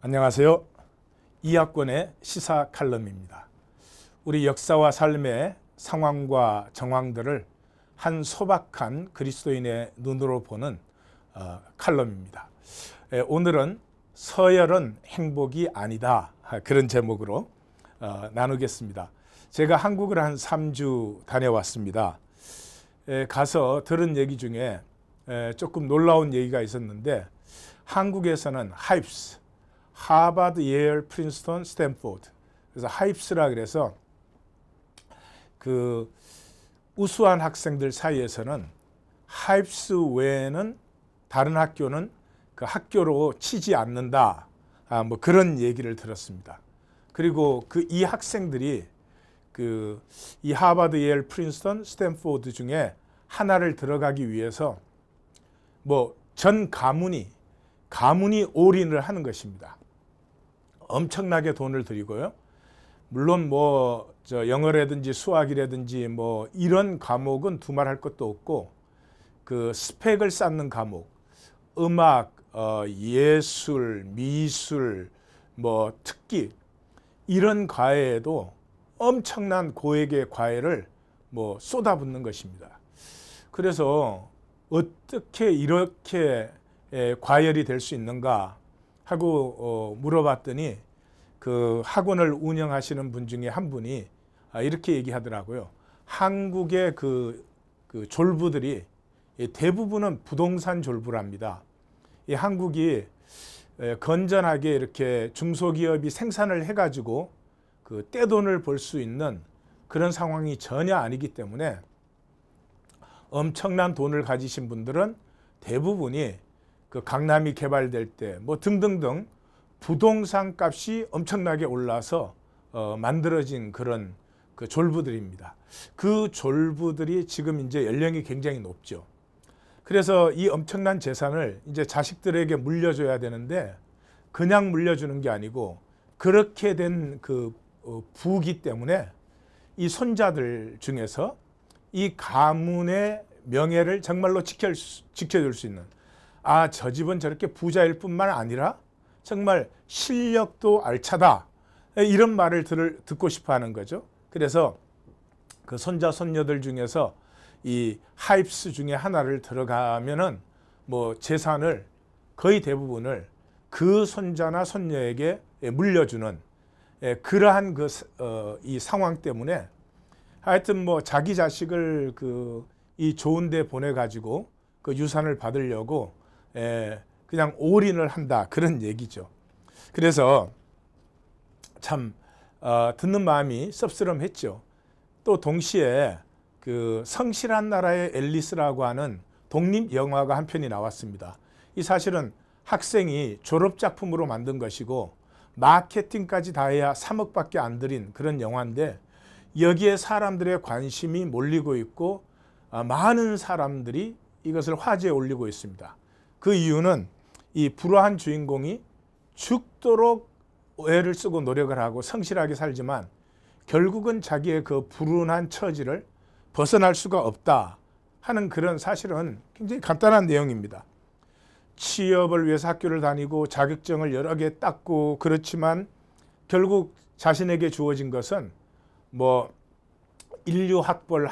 안녕하세요. 이학권의 시사 칼럼입니다. 우리 역사와 삶의 상황과 정황들을 한 소박한 그리스도인의 눈으로 보는 칼럼입니다. 오늘은 서열은 행복이 아니다, 그런 제목으로 나누겠습니다. 제가 한국을 한 3주 다녀왔습니다. 가서 들은 얘기 중에 조금 놀라운 얘기가 있었는데, 한국에서는 하입스, 하버드, 예일, 프린스턴, 스탠포드, 그래서 하입스라 그래서 그 우수한 학생들 사이에서는 하입스 외에는 다른 학교는 그 학교로 치지 않는다, 뭐 그런 얘기를 들었습니다. 그리고 그 이 학생들이 그 이 하버드, 예일, 프린스턴, 스탠포드 중에 하나를 들어가기 위해서 뭐 전 가문이 올인을 하는 것입니다. 엄청나게 돈을 들이고요. 물론 뭐 영어라든지 수학이라든지 뭐 이런 과목은 두말할 것도 없고, 그 스펙을 쌓는 과목, 음악, 예술, 미술, 뭐 특기, 이런 과외에도 엄청난 고액의 과외를 뭐 쏟아붓는 것입니다. 그래서 어떻게 이렇게 과열이 될 수 있는가 하고 물어봤더니, 그 학원을 운영하시는 분 중에 한 분이 이렇게 얘기하더라고요. 한국의 그 졸부들이 대부분은 부동산 졸부랍니다. 이 한국이 건전하게 이렇게 중소기업이 생산을 해가지고 그 떼돈을 벌 수 있는 그런 상황이 전혀 아니기 때문에, 엄청난 돈을 가지신 분들은 대부분이 그 강남이 개발될 때 뭐 등등등 부동산 값이 엄청나게 올라서 만들어진 그런 그 졸부들입니다. 그 졸부들이 지금 이제 연령이 굉장히 높죠. 그래서 이 엄청난 재산을 이제 자식들에게 물려줘야 되는데, 그냥 물려주는 게 아니고 그렇게 된 그 부기 때문에 이 손자들 중에서 이 가문의 명예를 정말로 지켜줄 수 있는, 저 집은 저렇게 부자일 뿐만 아니라 정말 실력도 알차다, 이런 말을 듣고 싶어 하는 거죠. 그래서 그 손자 손녀들 중에서 이 하입스 중에 하나를 들어가면은 뭐 재산을 거의 대부분을 그 손자나 손녀에게 물려주는 그러한 이 상황 때문에, 하여튼 뭐 자기 자식을 이 좋은 데 보내가지고 그 유산을 받으려고 그냥 올인을 한다, 그런 얘기죠. 그래서 참 듣는 마음이 씁쓸함했죠. 또 동시에 그 성실한 나라의 앨리스라고 하는 독립 영화가 한 편이 나왔습니다. 이 사실은 학생이 졸업작품으로 만든 것이고 마케팅까지 다 해야 3억밖에 안 들인 그런 영화인데, 여기에 사람들의 관심이 몰리고 있고 많은 사람들이 이것을 화제에 올리고 있습니다. 그 이유는 이 불우한 주인공이 죽도록 애를 쓰고 노력을 하고 성실하게 살지만 결국은 자기의 그 불운한 처지를 벗어날 수가 없다 하는 그런, 사실은 굉장히 간단한 내용입니다. 취업을 위해서 학교를 다니고 자격증을 여러 개 땄고, 그렇지만 결국 자신에게 주어진 것은 뭐 인류 학벌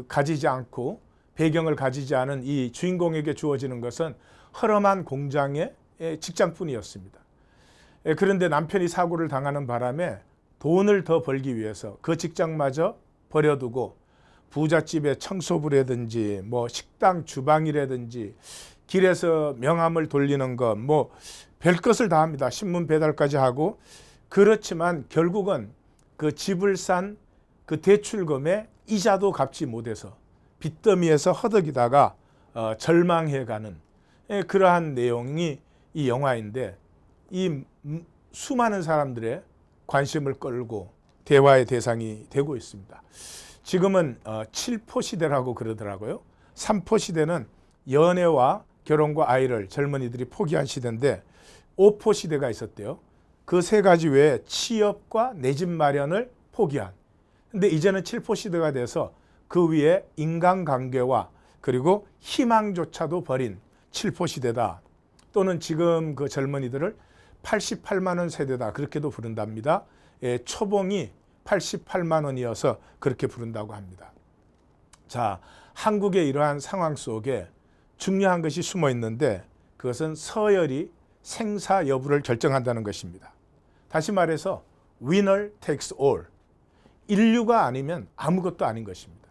가지지 않고 배경을 가지지 않은 이 주인공에게 주어지는 것은 허름한 공장의 직장뿐이었습니다. 그런데 남편이 사고를 당하는 바람에 돈을 더 벌기 위해서 그 직장마저 버려두고 부잣집의 청소부라든지 뭐 식당 주방이라든지 길에서 명함을 돌리는 것, 뭐 별것을 다 합니다. 신문 배달까지 하고. 그렇지만 결국은 그 집을 산 그 대출금의 이자도 갚지 못해서 빚더미에서 허덕이다가 절망해가는 그러한 내용이 이 영화인데, 이 수많은 사람들의 관심을 끌고 대화의 대상이 되고 있습니다. 지금은 7포 시대라고 그러더라고요. 3포 시대는 연애와 결혼과 아이를 젊은이들이 포기한 시대인데, 5포 시대가 있었대요. 그 세 가지 외에 취업과 내 집 마련을 포기한. 근데 이제는 7포 시대가 돼서 그 위에 인간관계와 그리고 희망조차도 버린 7포 시대다. 또는 지금 그 젊은이들을 88만 원 세대다 그렇게도 부른답니다. 예, 초봉이 88만 원이어서 그렇게 부른다고 합니다. 자, 한국의 이러한 상황 속에 중요한 것이 숨어 있는데 그것은 서열이 생사 여부를 결정한다는 것입니다. 다시 말해서 winner takes all. 인류가 아니면 아무것도 아닌 것입니다.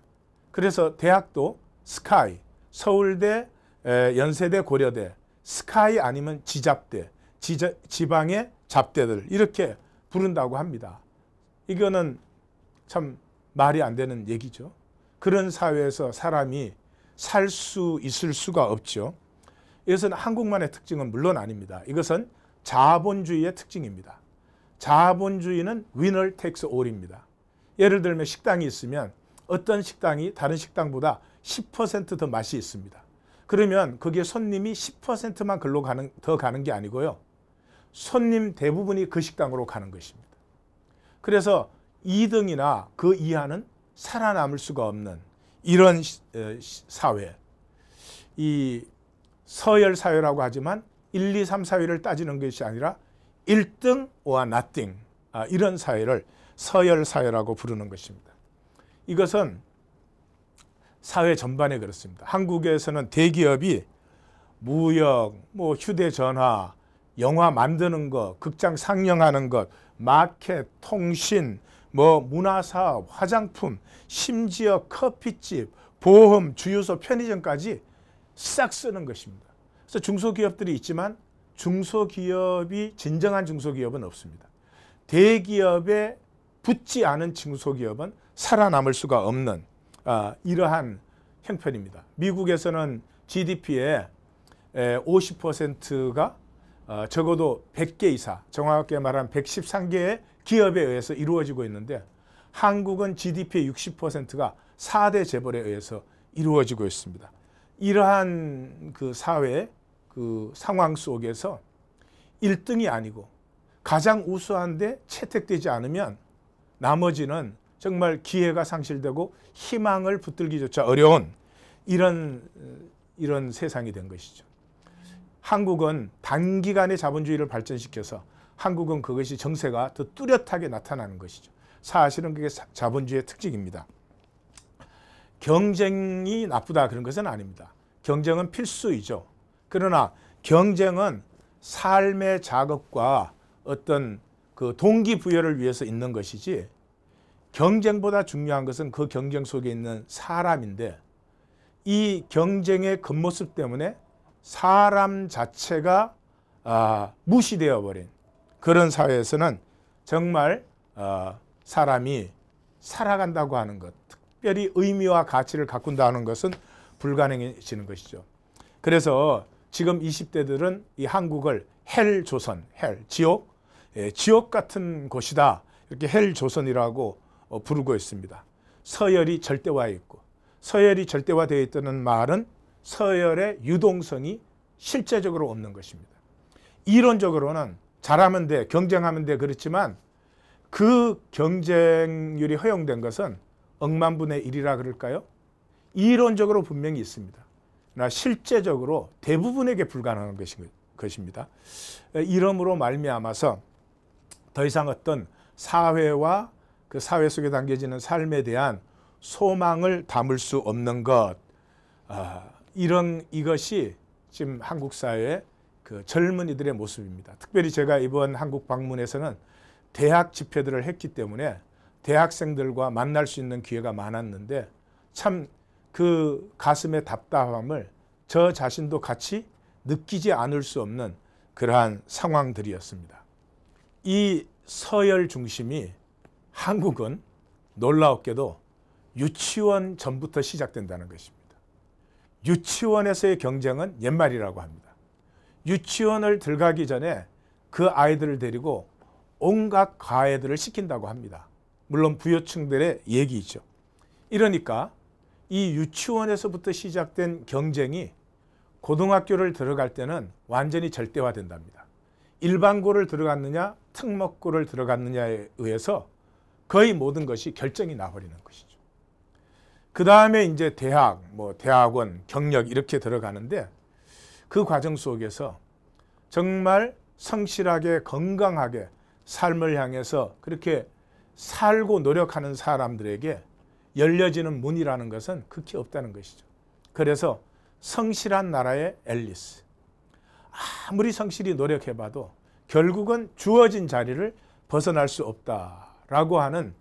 그래서 대학도 스카이, 서울대, 연세대, 고려대, 스카이 아니면 지잡대, 지방의 잡대들 이렇게 부른다고 합니다. 이거는 참 말이 안 되는 얘기죠. 그런 사회에서 사람이 살 수 있을 수가 없죠. 이것은 한국만의 특징은 물론 아닙니다. 이것은 자본주의의 특징입니다. 자본주의는 winner takes all입니다. 예를 들면 식당이 있으면 어떤 식당이 다른 식당보다 10% 더 맛이 있습니다. 그러면 거기에 손님이 10%만 더 가는 게 아니고요. 손님 대부분이 그 식당으로 가는 것입니다. 그래서 2등이나 그 이하는 살아남을 수가 없는 이런 사회. 이 서열 사회라고 하지만 1, 2, 3, 4위를 따지는 것이 아니라 1등 or nothing 이런 사회를 서열 사회라고 부르는 것입니다. 이것은 사회 전반에 그렇습니다. 한국에서는 대기업이 무역, 뭐 휴대전화, 영화 만드는 것, 극장 상영하는 것, 마켓, 통신, 뭐 문화사업, 화장품, 심지어 커피집, 보험, 주유소, 편의점까지 싹 쓰는 것입니다. 그래서 중소기업들이 있지만 중소기업이 진정한 중소기업은 없습니다. 대기업에 붙지 않은 중소기업은 살아남을 수가 없는 이러한 형편입니다. 미국에서는 GDP의 50%가 적어도 100개 이상, 정확하게 말하면 113개의 기업에 의해서 이루어지고 있는데 한국은 GDP의 60%가 4대 재벌에 의해서 이루어지고 있습니다. 이러한 그 사회 그 상황 속에서 1등이 아니고 가장 우수한데 채택되지 않으면 나머지는 정말 기회가 상실되고 희망을 붙들기조차 어려운 이런 세상이 된 것이죠. 한국은 단기간에 자본주의를 발전시켜서 한국은 그것이 정세가 더 뚜렷하게 나타나는 것이죠. 사실은 그게 자본주의의 특징입니다. 경쟁이 나쁘다 그런 것은 아닙니다. 경쟁은 필수이죠. 그러나 경쟁은 삶의 작업과 어떤 그 동기부여를 위해서 있는 것이지 경쟁보다 중요한 것은 그 경쟁 속에 있는 사람인데 이 경쟁의 겉모습 때문에 사람 자체가 무시되어 버린 그런 사회에서는 정말 사람이 살아간다고 하는 것, 특별히 의미와 가치를 가꾼다는 것은 불가능해지는 것이죠. 그래서 지금 20대들은 이 한국을 헬조선, 지옥, 지옥 같은 곳이다. 이렇게 헬조선이라고 부르고 있습니다. 서열이 절대화해 있고 서열이 절대화되어 있다는 말은 서열의 유동성이 실제적으로 없는 것입니다. 이론적으로는 잘하면 돼, 경쟁하면 돼 그렇지만 그 경쟁률이 허용된 것은 억만분의 1이라 그럴까요? 이론적으로 분명히 있습니다. 그러나 실제적으로 대부분에게 불가능한 것입니다. 이러므로 말미암아서 더 이상 어떤 사회와 그 사회 속에 담겨지는 삶에 대한 소망을 담을 수 없는 것, 이것이 지금 한국 사회의 그 젊은이들의 모습입니다. 특별히 제가 이번 한국 방문에서는 대학 집회들을 했기 때문에 대학생들과 만날 수 있는 기회가 많았는데 참 그 가슴의 답답함을 저 자신도 같이 느끼지 않을 수 없는 그러한 상황들이었습니다. 이 서열 중심이 한국은 놀라웠게도 유치원 전부터 시작된다는 것입니다. 유치원에서의 경쟁은 옛말이라고 합니다. 유치원을 들어가기 전에 그 아이들을 데리고 온갖 과외들을 시킨다고 합니다. 물론 부유층들의 얘기이죠. 이러니까 이 유치원에서부터 시작된 경쟁이 고등학교를 들어갈 때는 완전히 절대화된답니다. 일반고를 들어갔느냐 특목고를 들어갔느냐에 의해서 거의 모든 것이 결정이 나버리는 것이죠. 그 다음에 이제 대학, 대학원, 경력 이렇게 들어가는데 그 과정 속에서 정말 성실하게 건강하게 삶을 향해서 그렇게 살고 노력하는 사람들에게 열려지는 문이라는 것은 극히 없다는 것이죠. 그래서 성실한 나라의 앨리스, 아무리 성실히 노력해봐도 결국은 주어진 자리를 벗어날 수 없다라고 하는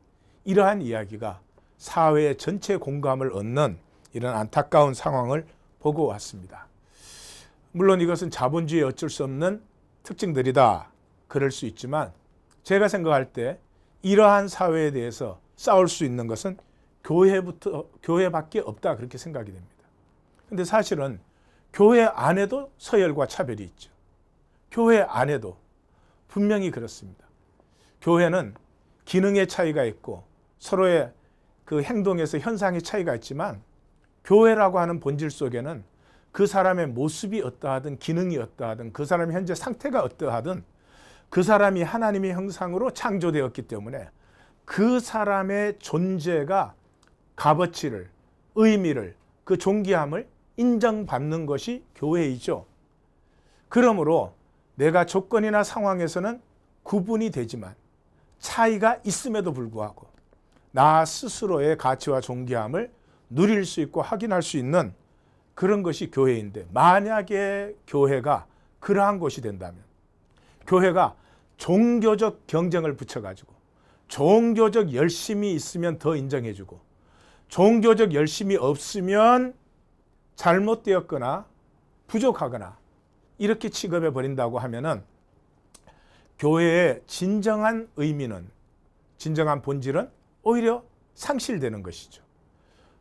이러한 이야기가 사회의 전체 공감을 얻는 이런 안타까운 상황을 보고 왔습니다. 물론 이것은 자본주의의 어쩔 수 없는 특징들이다, 그럴 수 있지만 제가 생각할 때 이러한 사회에 대해서 싸울 수 있는 것은 교회밖에 없다, 그렇게 생각이 됩니다. 근데 사실은 교회 안에도 서열과 차별이 있죠. 교회 안에도 분명히 그렇습니다. 교회는 기능의 차이가 있고 서로의 그 행동에서 현상의 차이가 있지만 교회라고 하는 본질 속에는 그 사람의 모습이 어떠하든 기능이 어떠하든 그 사람의 현재 상태가 어떠하든 그 사람이 하나님의 형상으로 창조되었기 때문에 그 사람의 존재가 값어치를, 의미를, 그 존귀함을 인정받는 것이 교회이죠. 그러므로 내가 조건이나 상황에서는 구분이 되지만 차이가 있음에도 불구하고 나 스스로의 가치와 존귀함을 누릴 수 있고 확인할 수 있는 그런 것이 교회인데, 만약에 교회가 그러한 곳이 된다면, 교회가 종교적 경쟁을 붙여가지고 종교적 열심이 있으면 더 인정해주고 종교적 열심이 없으면 잘못되었거나 부족하거나 이렇게 취급해 버린다고 하면은 교회의 진정한 의미는, 진정한 본질은 오히려 상실되는 것이죠.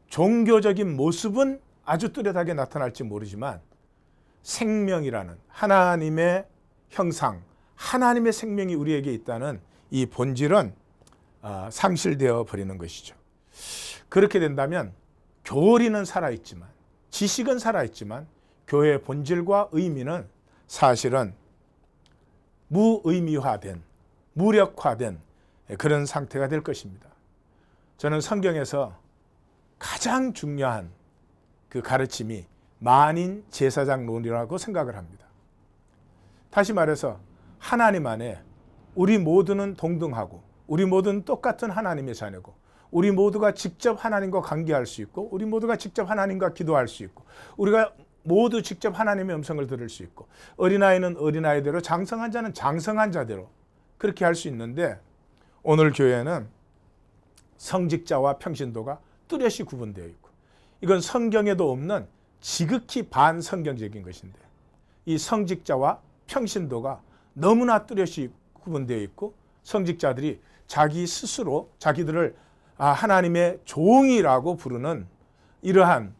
종교적인 모습은 아주 뚜렷하게 나타날지 모르지만 생명이라는 하나님의 형상, 하나님의 생명이 우리에게 있다는 이 본질은 상실되어 버리는 것이죠. 그렇게 된다면 교리는 살아있지만, 지식은 살아있지만 교회의 본질과 의미는 사실은 무의미화된, 무력화된 그런 상태가 될 것입니다. 저는 성경에서 가장 중요한 그 가르침이 만인 제사장론이라고 생각을 합니다. 다시 말해서 하나님 안에 우리 모두는 동등하고 우리 모두는 똑같은 하나님의 자녀고 우리 모두가 직접 하나님과 관계할 수 있고 우리 모두가 직접 하나님과 기도할 수 있고 우리가 모두 직접 하나님의 음성을 들을 수 있고 어린아이는 어린아이대로 장성한 자는 장성한 자대로 그렇게 할 수 있는데, 오늘 교회는 성직자와 평신도가 뚜렷이 구분되어 있고 이건 성경에도 없는 지극히 반성경적인 것인데, 이 성직자와 평신도가 너무나 뚜렷이 구분되어 있고 성직자들이 자기 스스로 자기들을 하나님의 종이라고 부르는 이러한,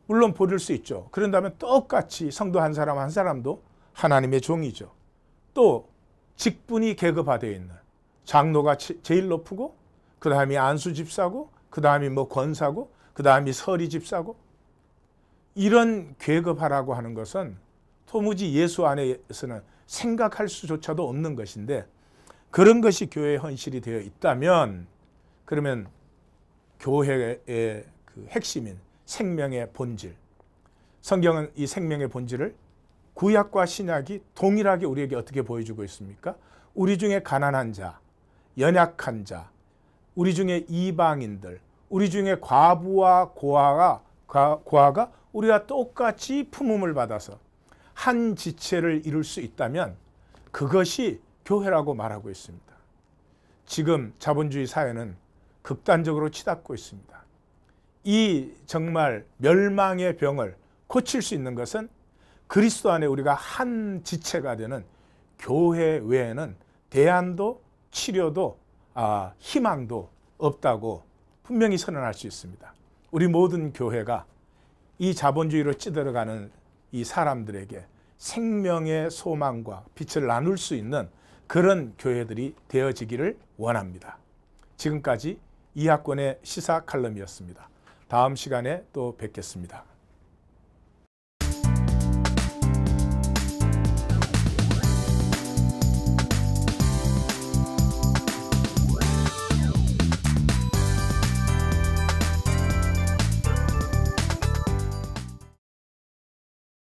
물론 부를 수 있죠. 그런다면 똑같이 성도 한 사람 한 사람도 하나님의 종이죠. 또 직분이 계급화되어 있는 장로가 제일 높고 그 다음이 안수 집사고 그 다음이 뭐 권사고 그 다음이 서리 집사고, 이런 계급화라고 하는 것은 도무지 예수 안에서는 생각할 수조차도 없는 것인데, 그런 것이 교회의 헌실이 되어 있다면 그러면 교회의 그 핵심인 생명의 본질, 성경은 이 생명의 본질을 구약과 신약이 동일하게 우리에게 어떻게 보여주고 있습니까? 우리 중에 가난한 자, 연약한 자, 우리 중에 이방인들, 우리 중에 과부와 고아가 우리가 똑같이 품음을 받아서 한 지체를 이룰 수 있다면 그것이 교회라고 말하고 있습니다. 지금 자본주의 사회는 극단적으로 치닫고 있습니다. 이 정말 멸망의 병을 고칠 수 있는 것은 그리스도 안에 우리가 한 지체가 되는 교회 외에는 대안도 치료도 희망도 없다고 분명히 선언할 수 있습니다. 우리 모든 교회가 이 자본주의로 찌들어가는 이 사람들에게 생명의 소망과 빛을 나눌 수 있는 그런 교회들이 되어지기를 원합니다. 지금까지 이학권의 시사 칼럼이었습니다. 다음 시간에 또 뵙겠습니다.